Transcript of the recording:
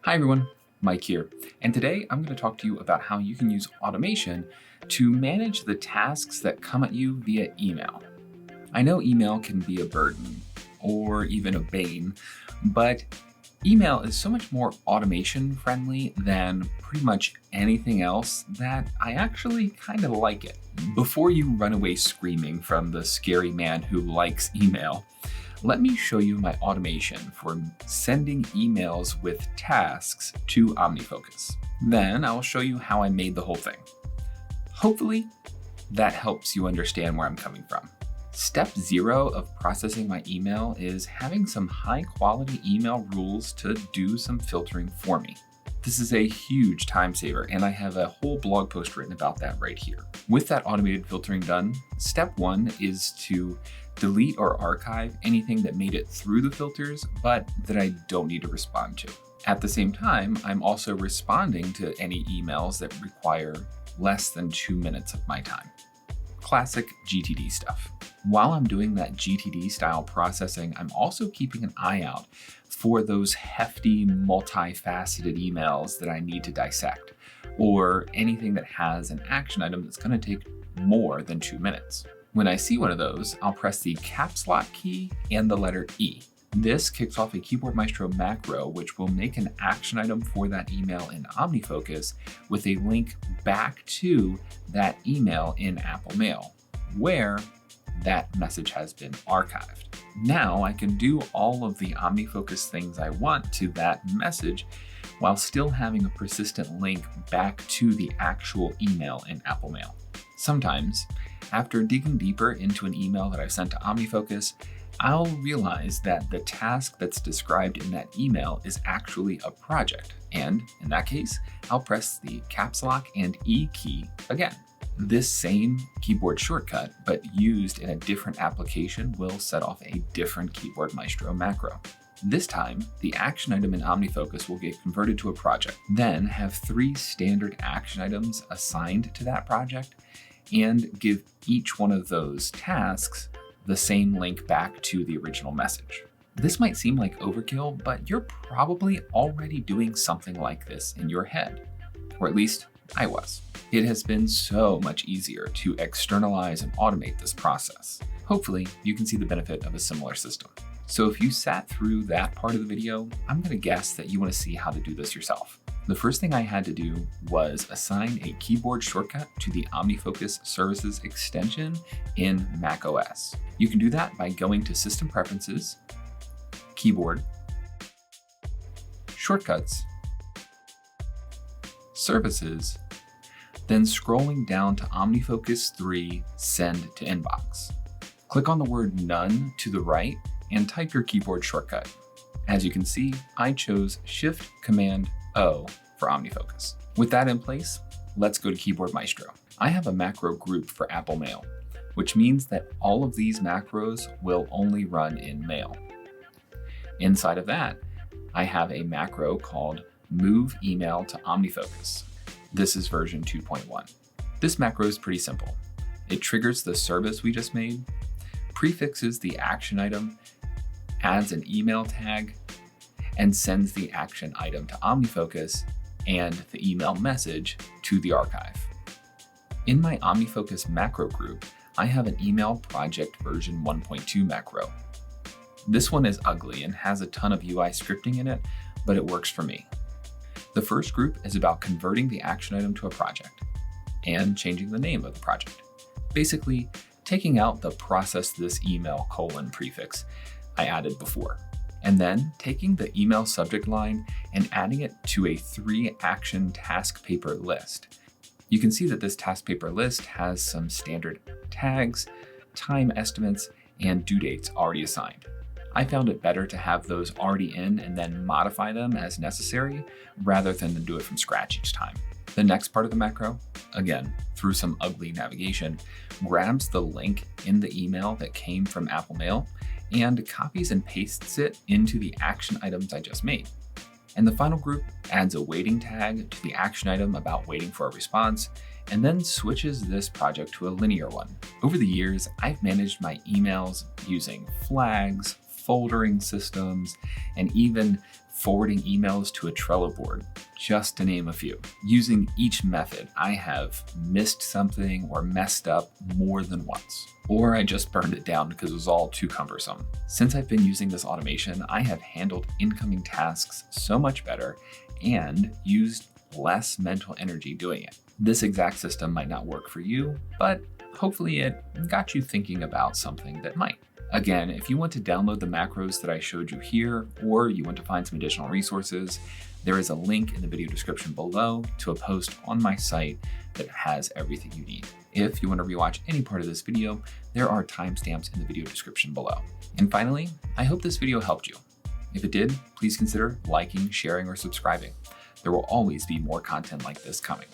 Hi everyone, Mike here, and today I'm going to talk to you about how you can use automation to manage the tasks that come at you via email. I know email can be a burden or even a bane, but email is so much more automation friendly than pretty much anything else that I actually kind of like it. Before you run away screaming from the scary man who likes email, let me show you my automation for sending emails with tasks to OmniFocus. Then I'll show you how I made the whole thing. Hopefully, that helps you understand where I'm coming from. Step 0 of processing my email is having some high quality email rules to do some filtering for me. This is a huge time saver, and I have a whole blog post written about that right here. With that automated filtering done, step 1 is to delete or archive anything that made it through the filters, but that I don't need to respond to. At the same time, I'm also responding to any emails that require less than 2 minutes of my time. Classic GTD stuff. While I'm doing that GTD style processing, I'm also keeping an eye out for those hefty, multifaceted emails that I need to dissect, or anything that has an action item that's going to take more than 2 minutes. When I see one of those, I'll press the caps lock key and the letter E. This kicks off a Keyboard Maestro macro, which will make an action item for that email in OmniFocus with a link back to that email in Apple Mail, where that message has been archived. Now I can do all of the OmniFocus things I want to that message while still having a persistent link back to the actual email in Apple Mail. Sometimes, after digging deeper into an email that I've sent to OmniFocus, I'll realize that the task that's described in that email is actually a project. And in that case, I'll press the caps lock and E key again. This same keyboard shortcut, but used in a different application, will set off a different Keyboard Maestro macro. This time, the action item in OmniFocus will get converted to a project, then have 3 standard action items assigned to that project, and give each one of those tasks the same link back to the original message. This might seem like overkill, but you're probably already doing something like this in your head, or at least I was. It has been so much easier to externalize and automate this process. Hopefully, you can see the benefit of a similar system. So if you sat through that part of the video, I'm going to guess that you want to see how to do this yourself. The first thing I had to do was assign a keyboard shortcut to the OmniFocus Services extension in macOS. You can do that by going to System Preferences, Keyboard, Shortcuts, Services, then scrolling down to OmniFocus 3 Send to Inbox. Click on the word None to the right and type your keyboard shortcut. As you can see, I chose Shift-Command-O for OmniFocus. With that in place, let's go to Keyboard Maestro. I have a macro group for Apple Mail, which means that all of these macros will only run in Mail. Inside of that, I have a macro called Move Email to OmniFocus. This is version 2.1. This macro is pretty simple. It triggers the service we just made, prefixes the action item, adds an email tag, and sends the action item to OmniFocus and the email message to the archive. In my OmniFocus macro group, I have an email project version 1.2 macro. This one is ugly and has a ton of UI scripting in it, but it works for me. The first group is about converting the action item to a project and changing the name of the project. Basically, taking out the process this email : prefix I added before, and then taking the email subject line and adding it to a 3-action task paper list. You can see that this task paper list has some standard tags, time estimates, and due dates already assigned. I found it better to have those already in and then modify them as necessary rather than to do it from scratch each time. The next part of the macro, again, through some ugly navigation, grabs the link in the email that came from Apple Mail and copies and pastes it into the action items I just made. And the final group adds a waiting tag to the action item about waiting for a response, and then switches this project to a linear one. Over the years, I've managed my emails using flags, foldering systems, and even forwarding emails to a Trello board, just to name a few. Using each method, I have missed something or messed up more than once, or I just burned it down because it was all too cumbersome. Since I've been using this automation, I have handled incoming tasks so much better and used less mental energy doing it. This exact system might not work for you, but hopefully it got you thinking about something that might. Again, if you want to download the macros that I showed you here, or you want to find some additional resources, there is a link in the video description below to a post on my site that has everything you need. If you want to rewatch any part of this video, there are timestamps in the video description below. And finally, I hope this video helped you. If it did, please consider liking, sharing, or subscribing. There will always be more content like this coming.